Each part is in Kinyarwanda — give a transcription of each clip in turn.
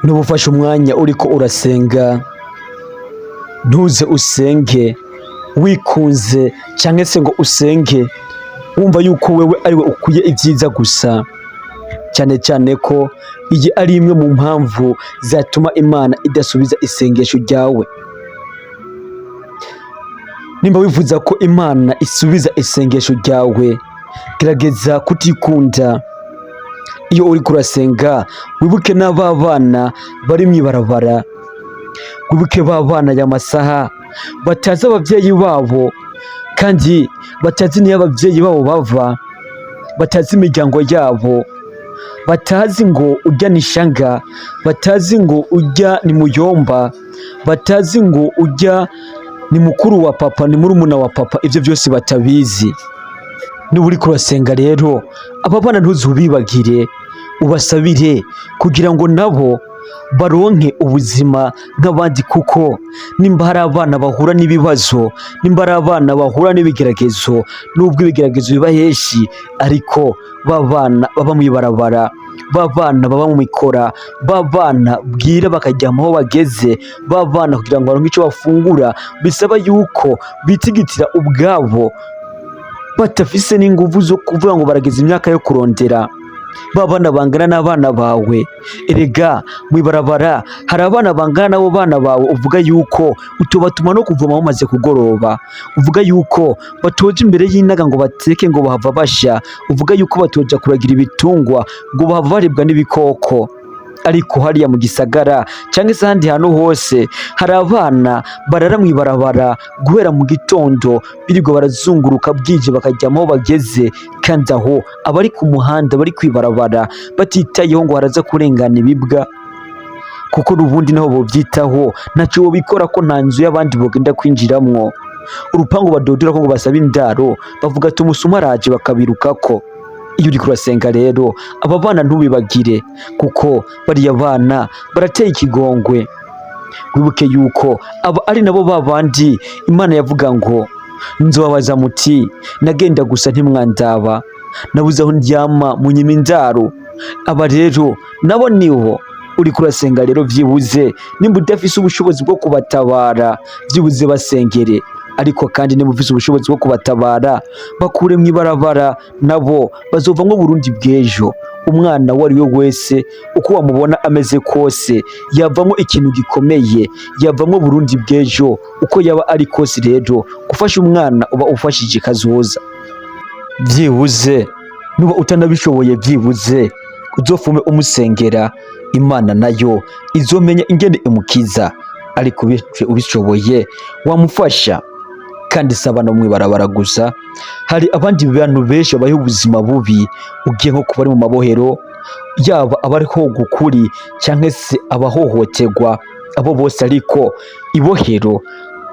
Nuba ufashe umwanya uriko urasenga, ntuze usenge wikunze cyangwa se ngo usenge wumva yuko wewe ariwe ukwiye ibyiza gusa, cyane cyane ko iyi ari imwe mu mpamvu zatuma Imana idasubiza isengesho ryawe. Nimba wifuza ko Imana isubiza isengesho ryawe, gerageza kutikunda. Iyo uri kurasenga wibuke n'aba bana bari mw'ibarabara, wibuke ba bana y'amasaha batazi ababyeyi babo, kandi batazi niyo ababyeyi babo bava, batazi imiryango yabo, batazi ngo urya ni shanga, batazi ngo urya ni muyomba, batazi ngo urya ni mukuru wa papa, ni murumuna wa papa. Ibyo byose batabizi. Niba uri kurasenga rero, aba bana ntuzubibagire, ubasabire kugira ngo nabo baronke ubuzima nk'abandi, kuko nimba hari abana bahura n'ibibazo, nimba hari abana bahura n'ibigeragezo, nubwo ibigeragezo biba henshi, ariko ba bana baba mw'ibarabara, ba bana baba mu mikora, ba bana bwira bakaryama aho bageze, ba bana kugira ngo baronke icyo bafungura bisaba yuko bitigitira ubwabo, batafise n'inguvu zo kuvuga ngo barageza imyaka yo kurondera. Ba bana bangana n'abana bawe. Erega mw'ibarabara hari abana bangana n'abo bana bawe, uvuga yuko utobatuma no kuvoma bamaze kugoroba, uvuga yuko batoja imbere y'inaga ngo bateke ngo bahava basha, uvuga yuko batoja kuragira ibitungwa ngo bahava baribwa n'ibikoko. Ariko hariya mu gisagara cyangwa se ahandi hantu hose hari abana barara mw'ibarabara guhera mu gitondo, birirwa barazunguruka bwije bakaryama aho bageze, kandi aho abari ku muhanda bari kwibarabara batitayeho ngo haraza kurengana ibibwa, kuko n'ubundi naho bobyitaho ntacyo bobikora ko nta nzu y'abandi bogenda kwinjiramwo. Urupangu badodora ko ngo basaba indaro, bavuga ati umusuma araje bakabirukako. Iyo uri kurasenga rero, aba bana ntubibagire, kuko bariya bana barateye ikigongwe. Wibuke yuko aba ari nabo babandi Imana yavuga ngo nzobabaza muti nagenda gusa ntimwandaba, nabuze aho ndyama munyima indaro. Aba rero nabo niho uri kurasenga rero, byibuze nimba udafise ubushobozi bwo kubatabara, byibuze basengere. Ariko kandi niba ufise ubushobozi bwo kubatabara, bakure mw'ibarabara, nabo bazovamwo Burundi bw'ejo. Umwana uwo ari we wese uko wamubona ameze kose yavamwo ikintu gikomeye, yavamwo Burundi bw'ejo uko yaba ari kose. Rero gufasha umwana uba ufashije kazoza. Byibuze nuba utanabishoboye, byibuze uzofume umusengera, Imana nayo izomenya ingene imukiza. Ariko ubishoboye wamufasha. Kandi saba no mw'ibarabara gusa, hari abandi bantu benshi babaho ubuzima bubi. Ugiye nko kuba ari mu mabohero, yaba abariho gukuri cyangwa se abahohoterwa, abo bose. Ariko ibohero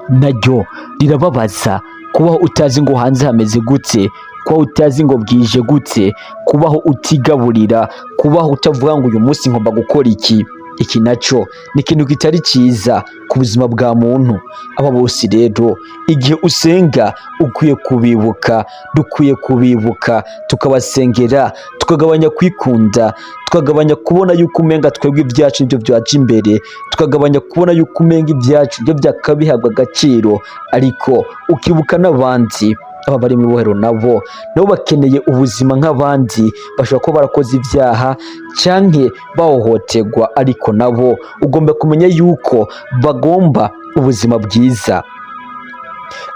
naryo rirababaza, kubaho utazi ngo hanze hameze gute, kubaho utazi ngo bwije gute, kubaho utigaburira, kubaho utavuga ngo uyu munsi ngomba gukora iki. Iki nacyo ni ikintu kitari cyiza ku buzima bwa muntu. Aba bose rero igihe usenga ukwiye kubibuka, dukwiye kubibuka, tukabasengera, tukagabanya kwikunda, tukagabanya kubona yuko umenga twebwe ibyacu nibyo byaje imbere, tukagabanya kubona yuko umenga ibyacu nibyo byakabihabwa agaciro, ariko ukibuka n'abandi. Aba bari mu ibohero nabo bakeneye ubuzima nk'abandi, bashobora kuba barakoze ibyaha cyangwa bahohoterwa, ariko nabo ugomba kumenya yuko bagomba ubuzima bwiza.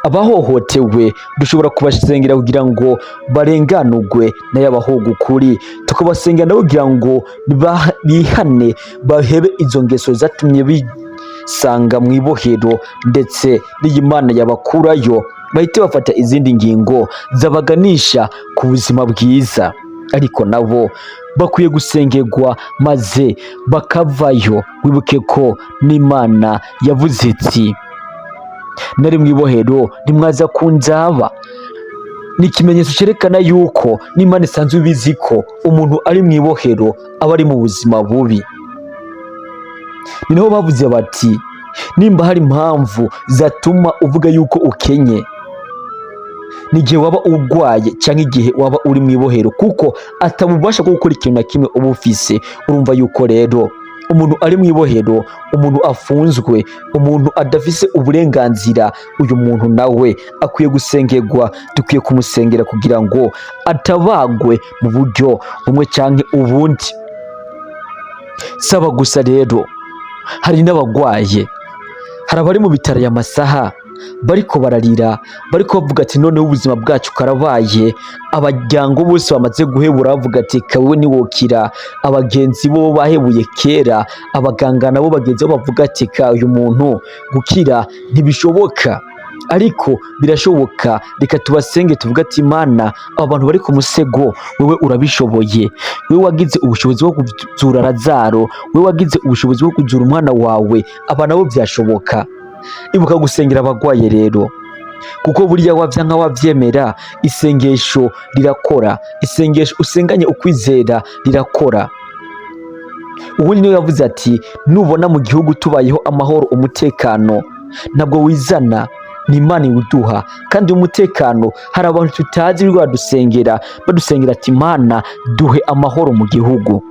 Abahohotewe dushobora kubasengera kugira ngo barenganurwe, nayo abahoga ukuri tukabasengera nabo kugira ngo bihane, bahebe izo ngeso zatumye bisanga mu ibohero, ndetse n'iyi Mana yabakurayo bahite bafata izindi ngingo zabaganisha ku buzima bwiza. Ariko nabo bakwiye gusengerwa maze bakavayo. Wibuke ko n'Imana yavuze iti nari mu ibohero ntimwaza kunzaba. Ni ikimenyetso cyerekana yuko n'Imana isanzwe ibizi ko umuntu ari mu ibohero aba ari mu buzima bubi. Ni naho bavuze bati nimba hari impamvu zatuma uvuga yuko ukenye, n'igihe waba urwaye cyangwa igihe waba uri mu ibohero, kuko atabubasha bwo gukora ikintu na kimwe uba ufise. Urumva yuko rero umuntu ari mu ibohero, umuntu afunzwe, umuntu adafise uburenganzira, uyu muntu nawe akwiye gusengerwa. Dukwiye kumusengera kugira ngo atabagwe mu buryo bumwe canke ubundi. Saba gusa rero, hari n'abagwaye, hari abari mu bitaro ya masaha bariko bararira, bariko bavuga ati noneho ubuzima bwacu karabaye. Abajyango bose bamaze guhebura bavuga ati kawe niwokira. Abagenzi bo bahebuye kera, abaganga nabo bagenzi bo bavuga ati ka uyu muntu gukira ntibishoboka, ariko birashoboka. Reka tubasenge tuvuga ati Imana, aba bantu bari ku musego wewe urabishoboye. Wewe wagize ubushobozi bwo kuzura Lazaro, wewe wagize ubushobozi bwo kuzura umwana wawe, aba nabo byashoboka. Ibuka gusengera abagwaye rero, kuko buriya wavyanka wavyemera, isengesho rirakora. Isengesho usenganye ukwizera rirakora. Ubundi niwe yavuze ati nubona mu gihugu tubayeho amahoro, umutekano ntabwo wizana, ni Imana iwuduha. Kandi umutekano hari abantu tutazi birirwa badusengera ati Imana duhe amahoro mu gihugu.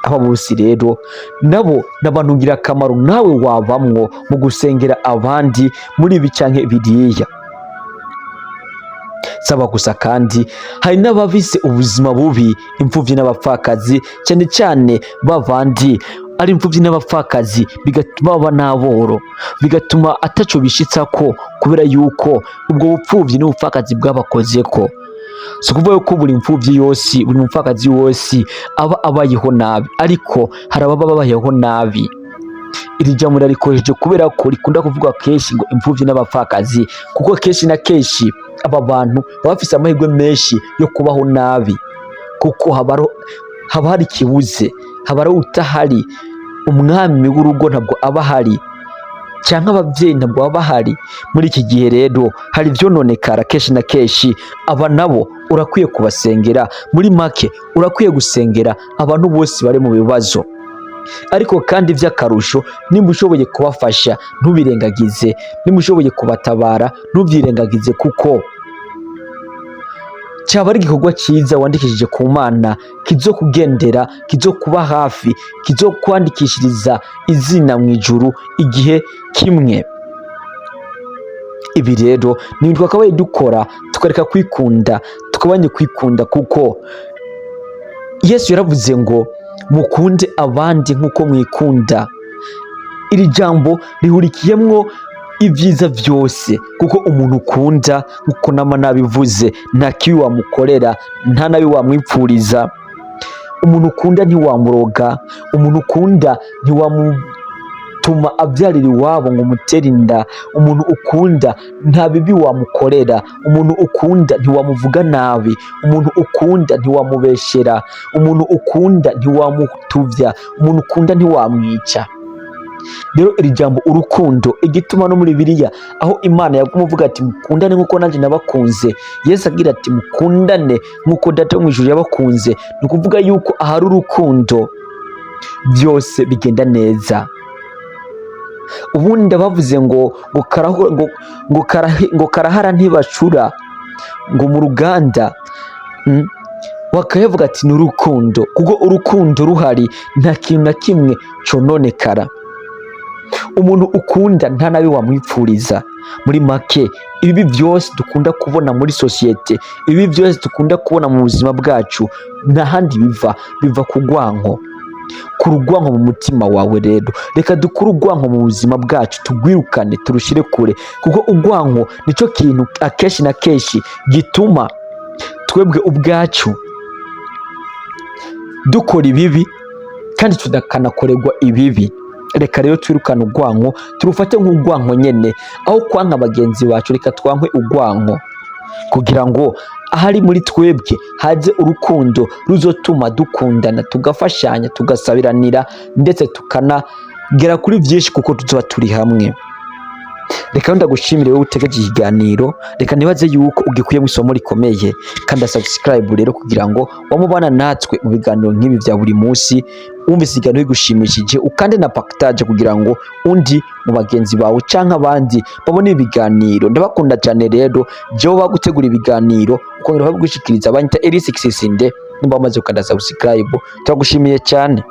Aba bose rero nabo n'abantu ngira akamaro, nawe wabamwo mu gusengera abandi muri ibi canke biriya. Saba gusa kandi hari n'abafise ubuzima bubi, imfuvyi n'abapfakazi, cyane cyane bavandi ari imfuvyi n'abapfakazi, bigatuma baba n'aboro, bigatuma ataco bishitsako kubera yuko ubwo bupfuvyi n'ubupfakazi bwabakozeko. Si ukuvuga yuko buri mfuvyi yose, buri mupfakazi wose aba abayeho nabi, ariko hari ababa babayeho nabi. Iri jambo rikoresheje kubera ko rikunda kuvuga kenshi ngo imfuvyi n'abapfakazi, kuko kenshi na kenshi aba bantu baba bafise amahirwe menshi yo kubaho nabi, kuko haba hari ikibuze, haba hari utahari, umwami w'urugo ntabwo aba ahari, cyangwa ababyeyi ntabwo baba bahari. Muri iki gihe rero hari ivyononekara kenshi na kenshi, aba nabo urakwiye kubasengera. Muri make urakwiye gusengera abantu bose bari mu bibazo, ariko kandi vy'akarusho, nimba ushoboye kubafasha ntubirengagize, nimba ushoboye kubatabara ntuvyirengagize, kuko cyaba ari igikorwa cyiza wandikishije ku Mana, kizokugendera, kizokuba hafi, kizokwandikishiriza izina mu ijuru igihe kimwe. Ibi rero ni ibintu twakabaye dukora, tukareka kwikunda, tukabanye kwikunda, kuko Yesu yaravuze ngo mukunde abandi nk'uko mwikunda. Iri jambo rihurikiyemwo ibyiza byose, kuko umuntu ukunda nk'uko nama nabivuze, nta kibi wamukorera, nta nabi wamwipfuriza. Umuntu ukunda ntiwamuroga, umuntu ukunda ntiwamutuma abyarira iwabo ngo umutere inda, umuntu ukunda nta bibi wamukorera, umuntu ukunda ntiwamuvuga nabi, umuntu ukunda ntiwamubeshera, umuntu ukunda ntiwamutuvya, umuntu ukunda ntiwamwica. Rero iri jambo urukundo, igituma no muri Bibiliya aho Imana yagumuvuga ati mukundane nk'uko nanjye nabakunze, Yesu agira ati mukundane nk'uko Data wo mu ijuru yabakunze, ni ukuvuga yuko ahari urukundo byose bigenda neza. Ubundi bavuze ngo karahara ntibacura, ngo mu ruganda wakayavuga ati ni urukundo, kuko urukundo ruhari nta kintu na kimwe cononekara. Umuntu ukunda nta nabi wamwipfuriza. Muri make ibi byose dukunda kubona muri sosiyete, ibi byose dukunda kubona mu buzima bwacu, nta handi biva ku rwanko, ku rwanko mu mutima wawe. Rero reka dukure urwanko mu buzima bwacu, tugwirukane, turushire kure, kuko urwanko nico kintu akenshi na kenshi gituma twebwe ubwacu dukora ibibi kandi tudakanakorerwa ibibi. Reka rero twirukane urwanko, turufate nk'urwanko nyene, aho kwanka bagenzi bacu reka twankwe urwanko, kugira ngo ahari muri twebwe haze urukundo ruzotuma dukundana, tugafashanya, tugasabiranira, ndetse tukanagera kuri byinshi kuko tuzoba turi hamwe. Reka ndagushimire wowe utegereje ikiganiro, reka nibaze yuko ugikuyemo isomo rikomeye, kandi subscribe rero kugira ngo wamubana natwe mu biganiro nk'ibi bya buri munsi. Wumvise ikiganiro bigushimishije, ukande na partage kugira ngo undi mu bagenzi bawe canke abandi babone ibiganiro. Ndabakunda cyane rero, jewe bagutegura ibiganiro ukongera babigushikiriza, banyita Elise Kisinde. Nimba wamaze ukanda subscribe, turagushimiye cyane.